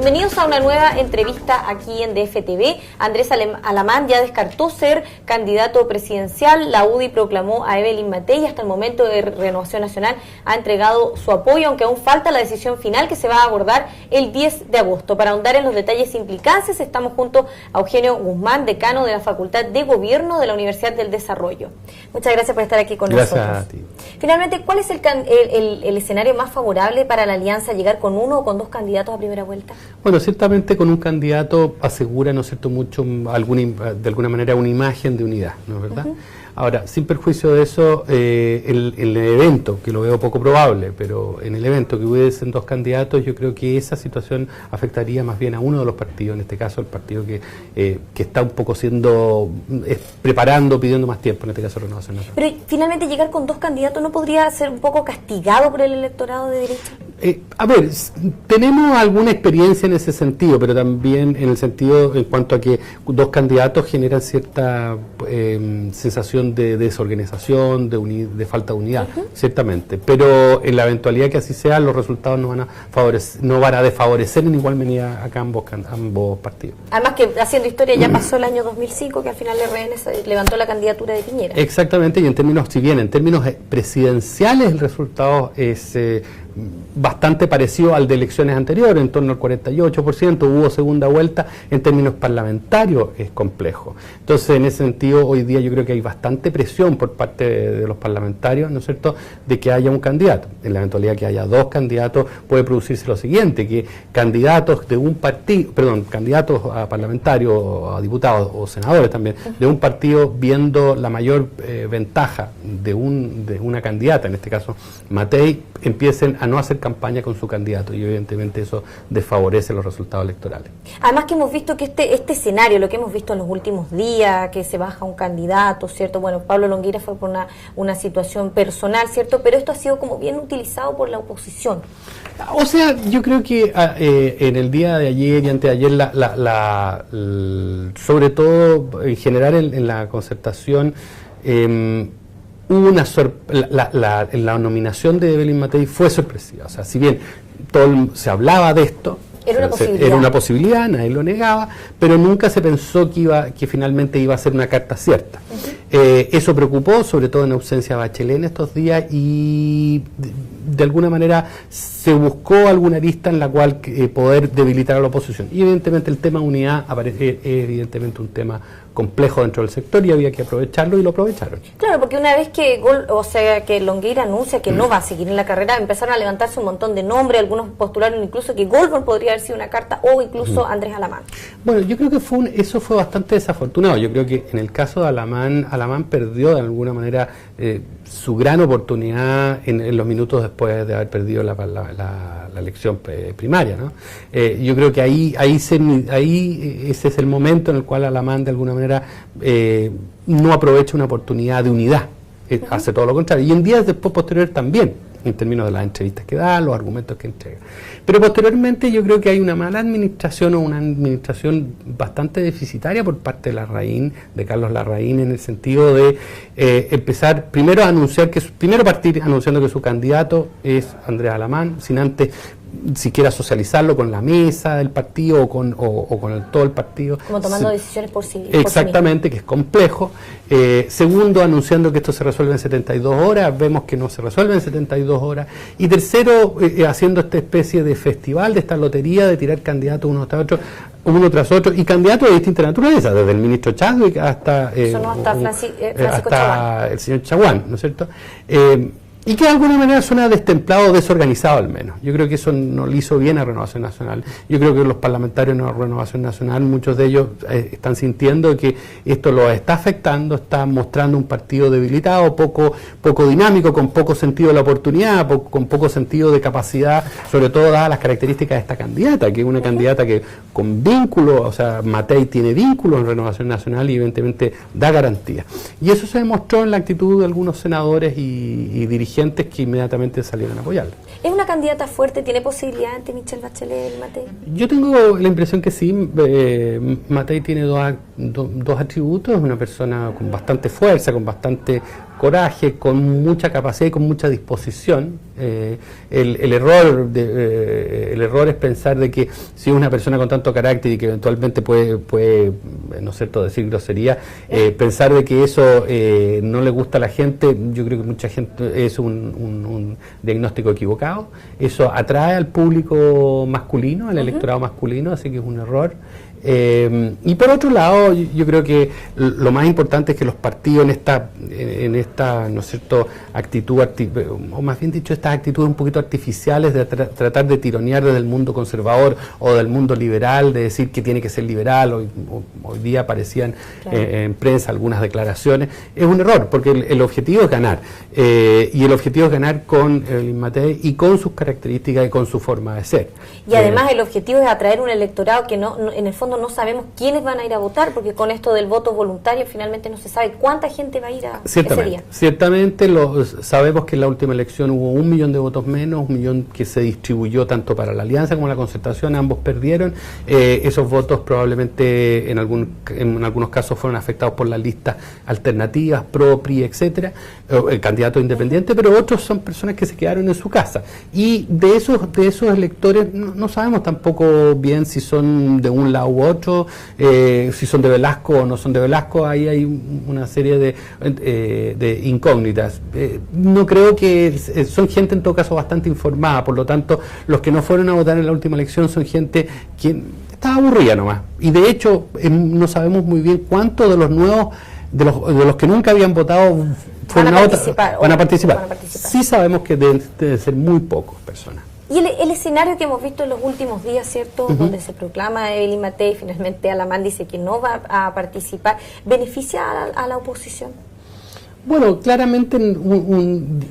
Bienvenidos a una nueva entrevista aquí en DFTV. Andrés Alamán ya descartó ser candidato presidencial. La UDI proclamó a Evelyn Matei. Hasta el momento de Renovación Nacional ha entregado su apoyo, aunque aún falta la decisión final que se va a abordar el 10 de agosto. Para ahondar en los detalles e implicancias, estamos junto a Eugenio Guzmán, decano de la Facultad de Gobierno de la Universidad del Desarrollo. Muchas gracias por estar aquí con nosotros. Gracias a ti. Finalmente, ¿cuál es el escenario más favorable para la alianza? ¿Llegar con uno o con dos candidatos a primera vuelta? Bueno, ciertamente con un candidato asegura, ¿no es cierto?, mucho, de alguna manera una imagen de unidad, ¿no es verdad? Ahora, sin perjuicio de eso, el evento, que lo veo poco probable, pero en el evento que hubiesen dos candidatos, yo creo que esa situación afectaría más bien a uno de los partidos, en este caso el partido que está un poco preparando, pidiendo más tiempo, en este caso Renovación Nacional. Pero finalmente llegar con dos candidatos, ¿no podría ser un poco castigado por el electorado de derecha? A ver, tenemos alguna experiencia en ese sentido, pero también en el sentido en cuanto a que dos candidatos generan cierta sensación de desorganización, de falta de unidad, ciertamente. Pero en la eventualidad que así sea, los resultados no van a desfavorecer en igual medida acá ambos partidos. Además que haciendo historia ya pasó el año 2005, que al final el RN levantó la candidatura de Piñera. Exactamente, y en términos, si bien en términos presidenciales el resultado es bastante parecido al de elecciones anteriores, en torno al 48%, hubo segunda vuelta. En términos parlamentarios es complejo. Entonces, en ese sentido, hoy día yo creo que hay bastante presión por parte de los parlamentarios, ¿no es cierto?, de que haya un candidato. En la eventualidad que haya dos candidatos, puede producirse lo siguiente, que candidatos de un partido, candidatos a parlamentarios, a diputados o senadores también, de un partido, viendo la mayor ventaja de una candidata, en este caso Matei, empiecen a no hacer campaña con su candidato, y evidentemente eso desfavorece los resultados electorales. Además que hemos visto que este escenario, lo que hemos visto en los últimos días, que se baja un candidato, ¿cierto? Bueno, Pablo Longueira fue por una situación personal, ¿cierto? Pero esto ha sido como bien utilizado por la oposición. O sea, yo creo que en el día de ayer y anteayer, sobre todo en general en la concertación, hubo la nominación de Evelyn Matei fue sorpresiva. O sea, si bien se hablaba de esto, era una posibilidad, nadie lo negaba, pero nunca se pensó que finalmente iba a ser una carta cierta. Eso preocupó, sobre todo en ausencia de Bachelet en estos días, y de alguna manera se buscó alguna arista en la cual poder debilitar a la oposición. Y evidentemente el tema unidad es evidentemente un tema complejo dentro del sector, y había que aprovecharlo, y lo aprovecharon. Claro, porque una vez que Longueira anuncia que no va a seguir en la carrera, empezaron a levantarse un montón de nombres, algunos postularon incluso que Goldberg podría haber sido una carta, o incluso Andrés Alamán. Bueno, yo creo que eso fue bastante desafortunado. Yo creo que en el caso de Alamán perdió de alguna manera su gran oportunidad en los minutos después de haber perdido la elección primaria, ¿no? Yo creo que ese es el momento en el cual Alamán de alguna manera no aprovecha una oportunidad de unidad, hace todo lo contrario, y en días después posteriores también, en términos de las entrevistas que da, los argumentos que entrega. Pero posteriormente yo creo que hay una mala administración, o una administración bastante deficitaria por parte de Carlos Larraín, en el sentido de empezar primero partir anunciando que su candidato es Andrés Alamán, sin antes siquiera socializarlo con la mesa del partido o con todo el partido. Como tomando decisiones por sí. Exactamente, que es complejo. Segundo, anunciando que esto se resuelve en 72 horas, vemos que no se resuelve en 72 horas. Y tercero, haciendo esta especie de festival, de esta lotería de tirar candidatos uno tras otro, y candidatos de distinta naturaleza, desde el ministro Chadwick hasta el señor Chaguán, ¿no es cierto? Y que de alguna manera suena destemplado o desorganizado, al menos. Yo creo que eso no le hizo bien a Renovación Nacional. Yo creo que los parlamentarios de Renovación Nacional, muchos de ellos están sintiendo que esto los está afectando, está mostrando un partido debilitado, poco dinámico, con poco sentido de la oportunidad, con poco sentido de capacidad, sobre todo dadas las características de esta candidata, que es una candidata que con vínculos, o sea, Matei tiene vínculos en Renovación Nacional y evidentemente da garantía. Y eso se demostró en la actitud de algunos senadores y dirigentes que inmediatamente salieron a apoyarla. ¿Es una candidata fuerte? ¿Tiene posibilidad ante Michelle Bachelet, Matei? Yo tengo la impresión que sí. Matei tiene dos atributos. Es una persona con bastante fuerza, con bastante coraje, con mucha capacidad y con mucha disposición. El error es pensar de que si una persona con tanto carácter y que eventualmente puede ¿no es cierto?, decir grosería, pensar de que eso no le gusta a la gente. Yo creo que mucha gente es un diagnóstico equivocado. Eso atrae al público masculino, al electorado masculino, así que es un error. Y por otro lado, yo creo que lo más importante es que los partidos en esta ¿no es cierto?, actitud, o más bien dicho, estas actitudes un poquito artificiales de tratar de tironear desde el mundo conservador o del mundo liberal, de decir que tiene que ser liberal. Hoy día aparecían en prensa algunas declaraciones. Es un error, porque el objetivo es ganar, y el objetivo es ganar con Evelyn Matei y con sus características y con su forma de ser. Y además el objetivo es atraer un electorado que en el fondo no sabemos quiénes van a ir a votar, porque con esto del voto voluntario finalmente no se sabe cuánta gente va a ir a ese día. Ciertamente sabemos que en la última elección hubo 1 millón de votos menos, 1 millón que se distribuyó tanto para la Alianza como la Concertación, ambos perdieron. Esos votos probablemente en algunos casos fueron afectados por las listas alternativas, PRO, PRI, etcétera, el candidato independiente, pero otros son personas que se quedaron en su casa. Y de esos electores no sabemos tampoco bien si son de un lado u otro, si son de Velasco o no son de Velasco. Ahí hay una serie de incógnitas. No creo que son gente en todo caso bastante informada, por lo tanto los que no fueron a votar en la última elección son gente que estaba aburrida nomás, y de hecho no sabemos muy bien cuántos de los nuevos, de los que nunca habían votado van a participar. Sí sabemos que deben ser muy pocas personas. Y el escenario que hemos visto en los últimos días, ¿cierto?, donde se proclama Evelyn Matei, finalmente Alamán dice que no va a participar, ¿beneficia a la oposición? Bueno, claramente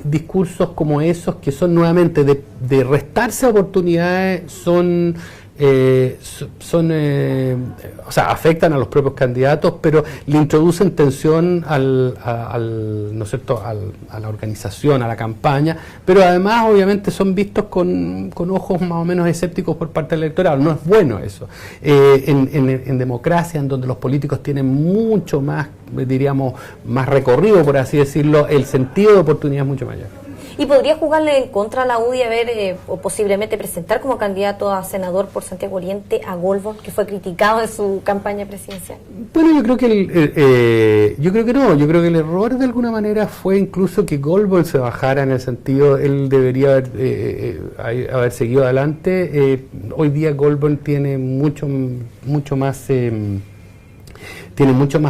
discursos como esos, que son nuevamente de restarse oportunidades, o sea, afectan a los propios candidatos, pero le introducen tensión ¿no es cierto?, a la organización, a la campaña, pero además obviamente son vistos con ojos más o menos escépticos por parte del electorado. No es bueno eso. En democracia, en donde los políticos tienen mucho más, diríamos, más recorrido, por así decirlo, el sentido de oportunidad es mucho mayor. ¿Y podría jugarle en contra a la UDI o posiblemente presentar como candidato a senador por Santiago Oriente a Goldborn, que fue criticado en su campaña presidencial? Bueno, yo creo que no. Yo creo que el error de alguna manera fue incluso que Goldborn se bajara, en el sentido, él debería haber seguido adelante. Hoy día Goldborn tiene mucho más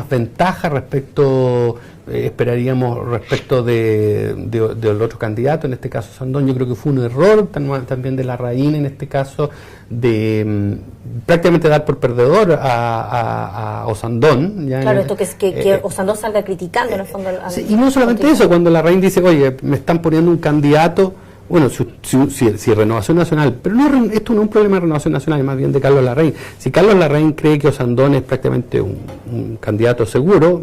ventaja respecto, esperaríamos, respecto del otro candidato, en este caso Sandón. Yo creo que fue un error también de Larraín, en este caso, de prácticamente dar por perdedor a Osandón. Claro, esto que Osandón salga criticando en el fondo. Sí, y no solamente eso, cuando Larraín dice, oye, me están poniendo un candidato. Bueno, si Renovación Nacional, pero esto no es un problema de Renovación Nacional, es más bien de Carlos Larraín. Si Carlos Larraín cree que Osandón es prácticamente un candidato seguro,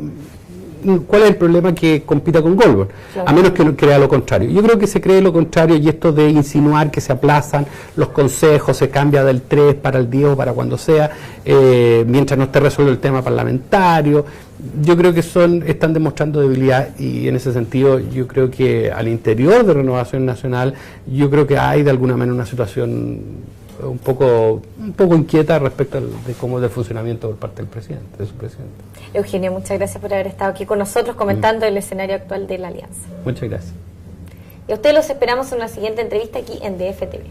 ¿cuál es el problema que compita con Goldborn? Claro. A menos que crea lo contrario. Yo creo que se cree lo contrario, y esto de insinuar que se aplazan los consejos, se cambia del 3 para el 10 o para cuando sea, mientras no esté resuelto el tema parlamentario, yo creo que están demostrando debilidad, y en ese sentido yo creo que al interior de Renovación Nacional, yo creo que hay de alguna manera una situación un poco inquieta respecto del funcionamiento por parte del presidente, de su presidente. Eugenio, muchas gracias por haber estado aquí con nosotros comentando el escenario actual de la Alianza. Muchas gracias. Y a ustedes los esperamos en una siguiente entrevista aquí en DF TV.